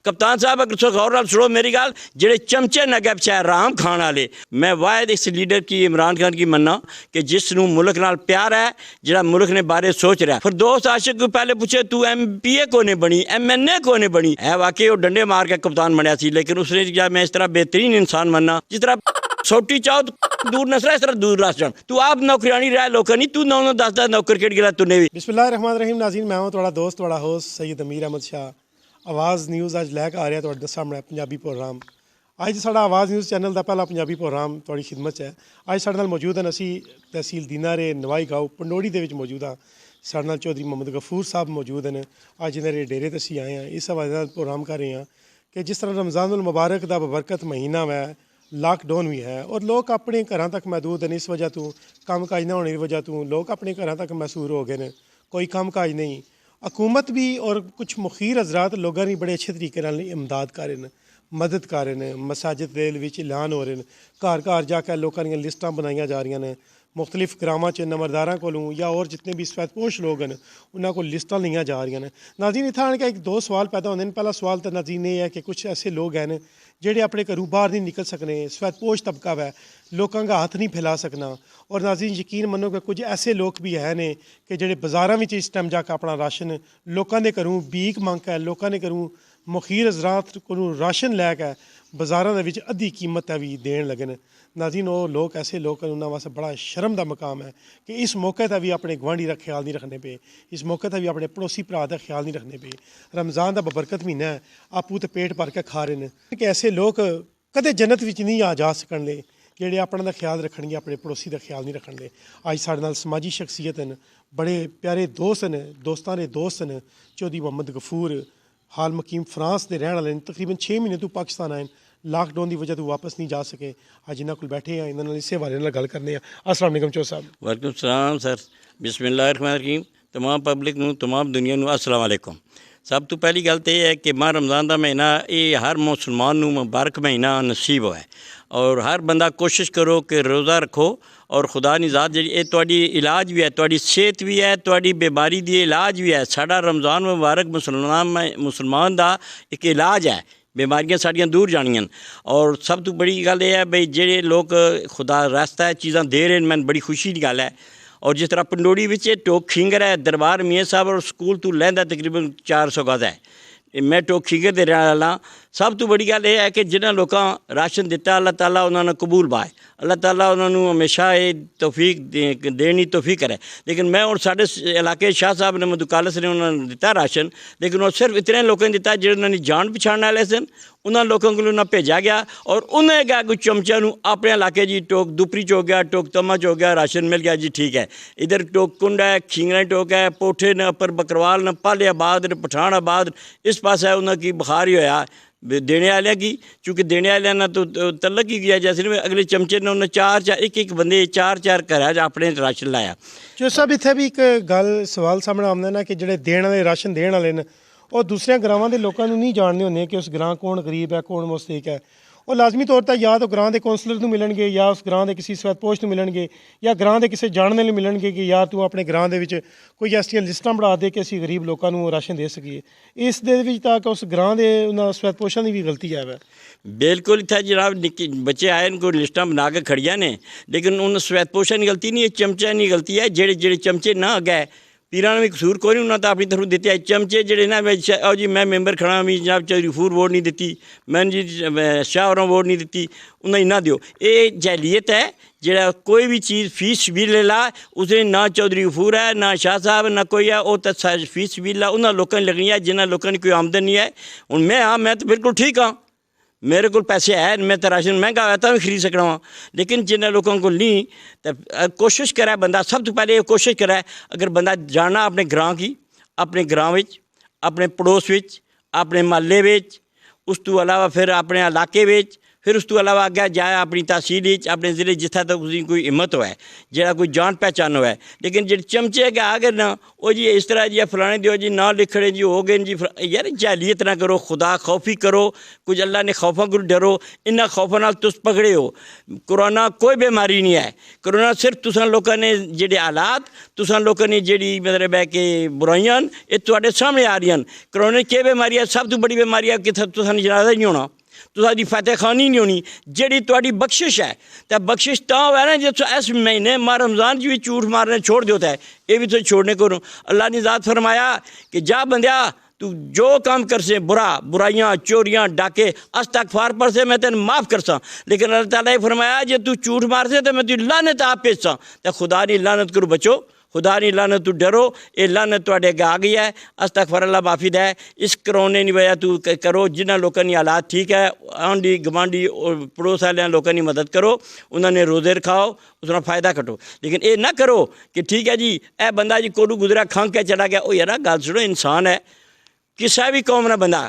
कप्तान साहब अगर गौर नाल सुनो मेरी गल, जेडे चमचे न अगे पिछे राम खान वाले, मैं वायद इस लीडर की इमरान खान की मन्ना कि जिसनू मुल्क नाल प्यार है, जिहड़ा मुल्क ने बारे सोच रहा है। फिर दोस्त आशिक को पहले पूछे तू MPA कोने बनी, MNA कोने बनी है, वाकई वो डंडे मार के कप्तान बनया सी, लेकिन उसने क्या मैं इस तरह बेहतरीन इंसान मनना जिस तरह सोटी चाहो तो दूर नसरा इस तरह दूर रस जान। तू आप नौकरानी रहा लोग नहीं, तू 9 10 नौकर केट गिला तूने भी। बिस्मिल्लाहिर्रहमानिर्रहीम नाज़रीन, मैं हूं थोड़ा दोस्त थोड़ा होस्ट सैयद अमीर अहमद शाह। आवाज़ न्यूज़ अज लैके आ रहा तुहाडे सामने पंजाबी प्रोग्राम। अज साडा आवाज़ न्यूज़ चैनल का पहला पंजाबी प्रोग्राम तुहाडी खिदमत है। अज साडे नाल मौजूद हैं असी तहसील दीनारे नवाई गाँव पंडोड़ी दे विच मौजूद हाँ। साडे नाल चौधरी मोहम्मद गफूर साहब मौजूद हैं। अज इन्हां दे डेरे ते असी आए हैं, इस हवाले नाल प्रोग्राम कर रहे हैं कि जिस तरह रमज़ानुल मुबारक का बबरकत महीना है, लॉकडाउन भी है और लोग अपने घर तक महदूद हैं। इस वजह तो काम काज ना होने की वजह तो लोग अपने घर तक महसूर हो गए हैं, कोई काम काज नहीं। हुकूमत भी और कुछ मुखीर हजरात लोगों की बड़े अच्छे तरीके नाल इमदाद कर रहे हैं, मदद कर रहे हैं। मसाजिद दे विच ऐलान हो रहे हैं, घर घर जाकर लोगों दी लिस्टां बनाई जा रही हैं। मुख्तलिफ ग्रामां च नंबरदारां कोलों या और जितने भी सफेदपोश लोग हैं उन्होंने को लिस्टां लिया जा रही हैं। नाज़रीन इत्थै आण के एक दो सवाल पैदा होंदे ने। पहला सवाल तो नाज़रीन ये है कि कुछ ऐसे लोग हैं जेडे अपने घरों बाहर नहीं निकल सकने, सफेदपोश तबका है, लोगों का हाथ नहीं फैला सकना। और नाज़रीन यकीन मनो कि कुछ ऐसे लोग भी है ने कि जेडे बाज़ारां विच इस टाइम जाकर अपना राशन लोगों के घरों भीख मंग के लोगों के घरों मुखीर हजरात को राशन लैके बाज़ारां दे विच अद्धी कीमत भी देण लगे ने। नाज़रीन वो लोग ऐसे लोग हैं, उन्होंने वास्ते बड़ा शर्म का मकाम है कि इस मौके पर भी अपने गुआढ़ी का ख्याल नहीं रखने पे, इस मौके पर भी अपने पड़ोसी भरा का ख्याल नहीं रखने पे। रमज़ान का बबरकत महीना है, आपू तो पेट भर के खा रहे हैं कि ऐसे लोग कदे जन्नत विच नहीं आ जा सकणगे जेडे अपने का ख्याल रखणगे, अपने पड़ोसी का ख्याल नहीं रखणगे। अज साडे नाल समाजी शख्सियत हैं, बड़े प्यारे दोस्त हैं, दोस्तां दे दोस्त हैं। चौधरी मोहम्मद गफूर हाल मकीम फ्रांस के रहने वाले, तकरीबन 6 महीने तो पाकिस्तान आए, लॉकडाउन की वजह तो वापस नहीं जा सके। अज इन्होंने को बैठे हैं, इन्होंने इस हवाले नाल गल करने। अस्सलाम वालेकुम चौधरी साहब। वालेकुम सलाम सर, बिस्मिल्लाहिर्रहमानिर्रहीम। तमाम पब्लिक नूं, तमाम दुनिया नूं अस्सलाम वालेकुम। सब तो पहली गल तो यह है कि माह रमज़ान का महीना ये हर मुसलमान नूं मुबारक महीना नसीब होए और हर बंदा कोशिश करो कि रोज़ा रखो। और खुदा दी ज़ात जी ये तुहाडी इलाज भी है, तुहाडी सेहत भी है, तुहाडी बीमारी दी इलाज भी है। साडा रमज़ान मुबारक मुसलमान का एक इलाज है, बीमारियां साड़ियाँ दूर जानियां। और सब तो बड़ी गल यह है बई जेडे लोग खुदा रास्ता चीज़ां दे रहे हैं, मैंने बड़ी खुशी की गल है। और जिस तरह पंडोड़ी विच टोक खिंगर है, दरबार मियाँ साहब और स्कूल तो लैंदा तकरीबन 400 गज है। मैं टोक खिंगर दे रहने वाला। सब तो बड़ी गल यह है कि जिन्होंने लोगों राशन दिता, अल्लाह ताला उन्होंने कबूल पाए, अल्लाह ताला उन्होंने हमेशा ये तौफीक देनी तौफीक करे। लेकिन मैं और साढ़े इलाके शाह साहब ने मधुकालस ने उन्होंने दिता राशन, लेकिन वो सिर्फ इतने लोगों ने दिता जिन्होंने जान पछाण वाले सन। उन्होंने लोगों को उन्हें भेजा गया और उन्हें क्या कुछ चमचा अपने इलाके जी टोक दुपरी च हो गया, टोक तमा च हो गया, राशन मिल गया जी ठीक है। इधर टोक कुंड है, खिंगरा टोक है, पोठे न अपर बकरवाल न पालियाबाद न पठानाबाद, इस पास है उन्होंने बुखार ही होया देने वाले की। चूँकि देने वाले ना तो तलक ही गया, जैसे अगले चमचे ने उन्हें 4 एक बंदे 4 घर अपने राशन लाया। चौधरी साहब इत्थे भी एक गल सवाल सामने आਉਂਦਾ ना कि जेडे देने वाले राशन देने वाले ने और दूसरे ग्रामां के लोगों को नहीं जानते होंगे कि उस ग्रां कौन गरीब है, कौन मुस्तहिक है। और लाजमी तौर पर या तो ग्रां के कौंसलर को मिलणगे या उस ग्रां के किसी सफेदपोश को मिलणगे या ग्रां के किसी जानने वाले मिलणगे कि यार तू अपने ग्रां के कोई ऐसी लिस्टां बना दे कि असीं गरीब लोगों को राशन दे सकीए। इस दे विच तां उस ग्रां के उन्होंने सफेदपोशां की भी गलती है। बिल्कुल इतना जनाब निक्के बच्चे आए इनको लिस्टां बना के खड़िया ने, लेकिन उन सफेदपोशां की गलती नहीं है, चमचा की गलती है। जेडे जेडे चमचे ना अगे पीरां ने भी कसूर कोई नहीं, उन्होंने तो अपनी तरफ दिते चमचे जेडे ना आओ जी मैं मैंबर खड़ा मी जनाब चौधरी गफूर वोट नहीं दी, मैंने जी शाह होरें वोट नहीं दी, उन्हें इन्ना दियो। ये जहलीत है। जेड़ा कोई भी चीज़ फीस शबील ला उसने ना चौधरी गफूर है ना शाह साहब ना कोई है, वो तो फीस शबील ला उन्होंने लोगों ने लगनी है जिन्होंने लोगों की कोई आमदन नहीं है। हूँ मैं हाँ मैं तो बिल्कुल ठीक हाँ, मेरे को पैसे है, मैं तो राशन महंगा होया तो भी खरीद सकना वा। लेकिन जिन्हें लोगों को नहीं तो कोशिश करे बंदा, सब तो पहले कोशिश करे अगर बंदा जाना अपने ग्रां की, अपने ग्रां विच, अपने पड़ोस विच, अपने महल्ले विच, उस तो अलावा फिर अपने इलाके विच फिर उस तो अलावा अग्गै जाए अपनी तहसील अपने ज़िले जित्थै तक उसकी कोई हिम्मत होए जेड़ा कोई जान पहचान होए। लेकिन जेह्ड़े चमचे गै आगे ना वो जी इस तरह जी फलाने दियो जी ना लिखड़े जी हो गए जी यार जाहलियत ना करो, खुदा खौफी करो, कुछ अल्लाह ने खौफा को डरो। इन्ना खौफा नाल तुस पकड़े हो। कोरोना कोई बीमारी नहीं है, कोरोना सिर्फ तुसां लोगों ने जेह्ड़े हालात तुसां लोगों ने जेह्ड़ी मतलब है कि बुराइयां ये तुहाडे सामने आ रही हैं। कोरोना केह् बीमारी है? सब तो बड़ी बीमारी है कि तुसां जनाजा ही नहीं होना, तुसां फतेह खानी नहीं होनी, जेह्ड़ी तुहाडी बख्शिश है। तो बख्शिश तां होऐ ना जे इस महीने माह रमज़ान च भी झूठ मारने छोड़ दो, तो ये भी तुम छोड़ने को। अल्लाह ने ज़ात फरमाया कि जा बंदिया तू जो काम कर से बुराइयाँ चोरियाँ डाके अस्तगफार पर से मैं तेन माफ़ कर सा। लेकिन अल्लाह ताला ने फरमाया जे तू झूठ मार से तो मैं तुझी लानत आप भेज सा। तो खुदा की लानत करो बचो, खुदा की लानत तू डरो। ये लानत तुहाडे अग्गे आ गई है, अस्तगफर अल्लाह माफ़ी दे। इस करोने की वजह तू करो जिन्होंने लोगों की हालात ठीक है, आंढी गवांढी और पड़ोस वाले लोगों की मदद करो, उन्होंने रोज़े रखाओ, उसका फ़ायदा कटो। लेकिन ये ना करो कि ठीक है जी ए बंदा जी कोडू गुजरा खंघ के चला गया। ओ यार गल सुनो, इंसान है, किसी भी कौम ना बंदा,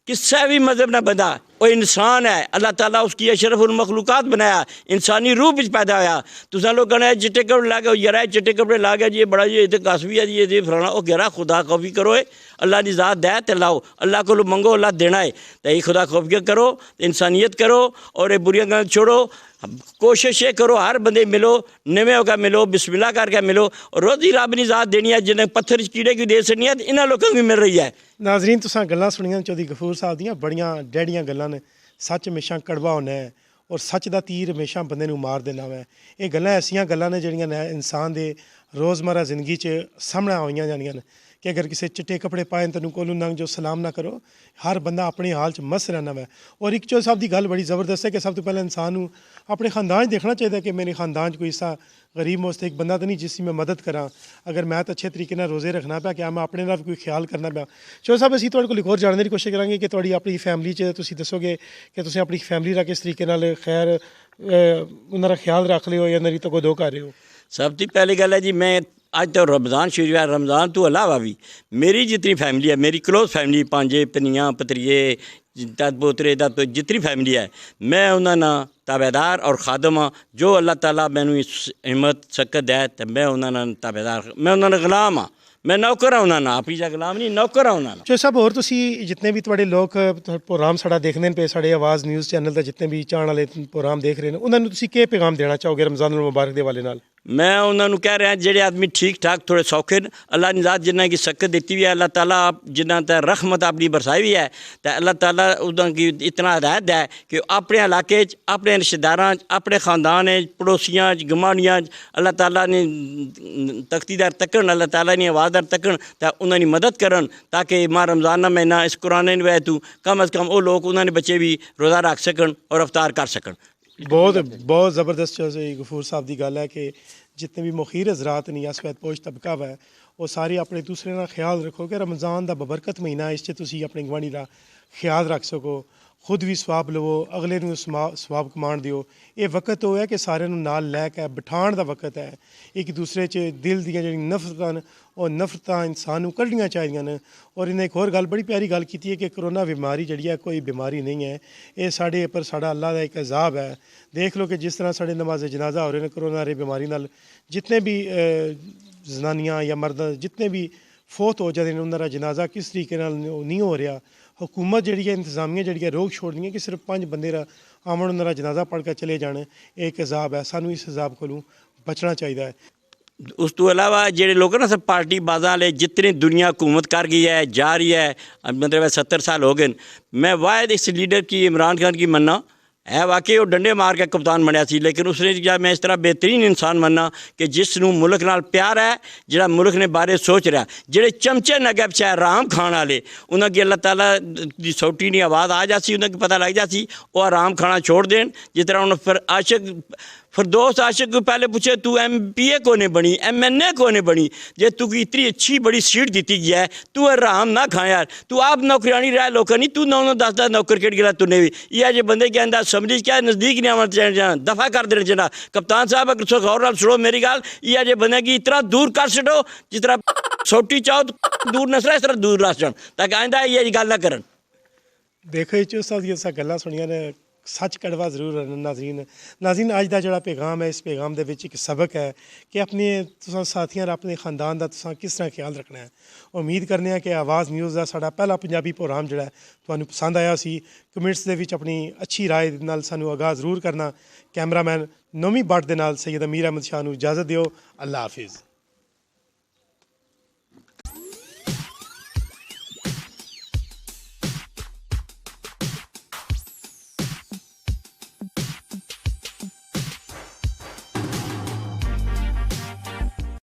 किसी भी मजहब ना बंदा, वो इंसान है। अल्लाह ताला उसकी अशरफुल मखलूकात बनाया, इंसानी रूप में पैदा होया। तुसां लोग कहना चिट्टे कपड़े ला गए, यार चिट्टे कपड़े ला गया जी ये बड़ा जी ये कस भी है जी ये फलाना। वो कह रहा खुदा खौफी करो, अल्लाह की ज़ात दे तो लाओ, अल्लाह को मंगो अल्लाह देना है। तो ये खुदा खौफी करो, इंसानियत करो और ये बुरियां गल्लां छोड़ो। कोशिश ये करो हर बंदे मिलो, नवे होकर मिलो, बिस्मिल्लाह करके मिलो। और रोज़ी रब ने ज़ात देनी है, जिन्हें पत्थर कीड़े की दे सकनी है इन्होंने लोगों को मिल रही है। नाजरीन तुसां गल्लां सुनियां चौधरी गफूर साहब दियां बड़ियां डैड़ियां गल्लां ने। सच हमेशा कड़वा होना है और सच का तीर हमेशा बंदे नूं मार देना है। ये गल्लां ऐसियां गल्लां ने जिहड़ियां ने इंसान दे रोज़मर्रा जिंदगी च सामने आईयां जानियां ने कि अगर किसी चिट्टे कपड़े पाए तेन कोलू नंग जो सलाम ना करो। हर बंदा अपने हाल च मस्त रहना है। और एक चौधरी साहब की गल बड़ी ज़बरदस्त है कि सब तो पहले इंसान नूं अपने खानदान देखना चाहिए कि मेरे खानदान कोई ऐसा गरीब मुस्तक बंदा तो नहीं जिसकी मैं मदद करा। अगर मैं तो अच्छे तरीके नाल रोज़े रखना पाया, क्या मैं अपने नाल कोई ख्याल करना पाया। चौधरी साहब असीं तुहाडे कोल एक होर जानने की कोशिश करांगे कि तुहाडी अपनी फैमिली च तुसीं दसोगे कि तुसीं अपनी फैमिली दा किस तरीके नाल खैर उन्हां दा ख्याल रख रहे हो या उन्हां दी तगोदो कर रहे हो। सब तो पहली गल है जी, मैं अज तो रमज़ान शुरू है, रमज़ान तो अलावा भी मेरी जितनी फैमिली है, मेरी क्लोज फैमिली, पांजे धनियाँ भतरीए दद पोतरे दद जितनी फैमिली है, मैं उन्होंने ताबेदार और खादम हाँ। जो अल्लाह ताला मैनू इस हिम्मत सकत है तो मैं उन्होंने ताबेदार, मैं उन्होंने गुलाम हाँ, मैं नौकर हाँ उन्होंने, आप ही जा गुलाम नहीं नौकर हाँ उन्होंने। चो साहब होर तुसी जितने भी तुहाडे लोग प्रोग्राम साड़ा देखने पे साढ़े आवाज़ न्यूज़ चैनल का जितने भी चाहने वाले प्रोग्राम देख रहे हैं उन्होंने तुसी क्या पैगाम देना चाहोगे रमज़ान मुबारक के हवाले नाल। मैं उन्होंने कह रहा जेडे आदमी ठीक ठाक थोड़े सौखे न, अल्लाह ने ज़ात जिन्हें की सकत दी हुई है, अल्लाह ताला जिन्हें तक रहमत अपनी बरसाई हुई है, तो अल्लाह ताला उनकी इतना हिदायत है कि अपने इलाके अपने रिश्तेदारां अपने खानदान पड़ोसियां गमांडियां अल्लाह ताला ने तख्तीदार तकन, अल्लाह ताला ने आवाज़दार तकन, तो उन्होंने मदद करन ताकि माह रमज़ान महीना इस कुरान वजह तू कम अज़ कम वो लोग उन्होंने बच्चे भी रोज़ा रख सकन और अफ्तार कर सकन। बहुत बहुत ज़बरदस्त चौधरी गफूर साहब की गल है कि जितने भी मुखीर हजरात ने या सफेद पोश तबका है वो सारे अपने दूसरे का ख्याल रखो कि रमज़ान का बबरकत महीना इस अपने गवांढी का ख्याल रख सको, खुद भी सवाब लवो, अगले नूं सवाब कमान दिओ। ये वक्त वो है कि सारे नाल लैके बिठाण का वक्त है। एक दूसरे च दिल दियां जिहड़ियां नफरतां न और नफरतां इंसान नूं कड्ढनियां चाहिदियां न। और इन्हें एक होर गल बड़ी प्यारी गल की है कि कोरोना बीमारी जिहड़ी है कोई बीमारी नहीं है, ये साढ़े पर साढ़ा अल्लाह का एक अजाब है। देख लो कि जिस तरह साढ़े नमाज जनाजा हो रहे हैं कोरोना री बीमारी नाल, जितने भी जनानियां या मर्द जितने भी फौत हो जाते हैं उन्होंने जनाजा किस तरीके नाल नहीं हो रहा। हुकूमत जी है इंतजामिया जी है रोक छोड़ दी है कि सिर्फ 5 बंदे आवन उन्होंने जनाजा पढ़ कर चले जाने। एक अजाब है, सानू इस अजाब को बचना चाहिए है। उस तो अलावा जेडे लोग ना सब पार्टी बाजा वाले जितनी दुनिया हुकूमत कर गई है जा रही है, मतलब 70 साल हो गए। मैं वायद इस लीडर की इमरान खान की मन्ना है, वाकई वो डंडे मार के कप्तान बनया सी, लेकिन उसने क्या मैं इस तरह बेहतरीन इंसान मनना कि जिसनों मुल्क नाल प्यार है, जिहड़ा मुल्क ने बारे सोच रहा। जेडे चमचे नगे पिछे आराम खाण वाले उन्हें अल्लाह ताला की सौटी नहीं आवाज़ आ जासी, उन्हें पता लग जासी, वो आराम खाना छोड़ देन। जिस तरह उन्हें फिर आशिक फिरदौस आशिक को पहले पूछे तू MPA कोने बनी, MNA कोने बनी, जे तू की इतनी अच्छी बड़ी सीट दी गई है, तू आराम ना खा यार, तू आप नौकरानी रहा लोग नहीं, तू 9-9 10-10 नौकर केट गिरा तूने भी। यह जो बंदे क्या अंदर समझी क्या नज़दीक नहीं आना चाहिए, दफ़ा कर देना चाहिए। कप्तान साहब अगर सो गौर नाल सुनो मेरी गल, यह जो बंदे की इतना दूर कर छो जिस तरह सोटी चाहो तो दूर नसरा इस तरह दूर रस जान ताकि आइंदा ये गल ना करन। देखो ये चो साहब ये गल्लां सुनिया ने सच कड़वा जरूर है नाज़रीन अज का जोड़ा पैगाम है इस पैगाम के एक सबक है कि अपने साथियों अपने खानदान का तुसां किस तरह ख्याल रखना है। उम्मीद करने कि आवाज़ न्यूज़ का साड़ा पहला पंजाबी प्रोग्राम जोड़ा तुहानू पसंद आया सी। कमेंट्स के विच अपनी अच्छी राय नाल सानू आगाह जरूर करना। कैमरामैन नौवीं बट के नाल सैयद अमीर अहमद शाह नू इजाज़त दिओ। अल्लाह हाफिज़।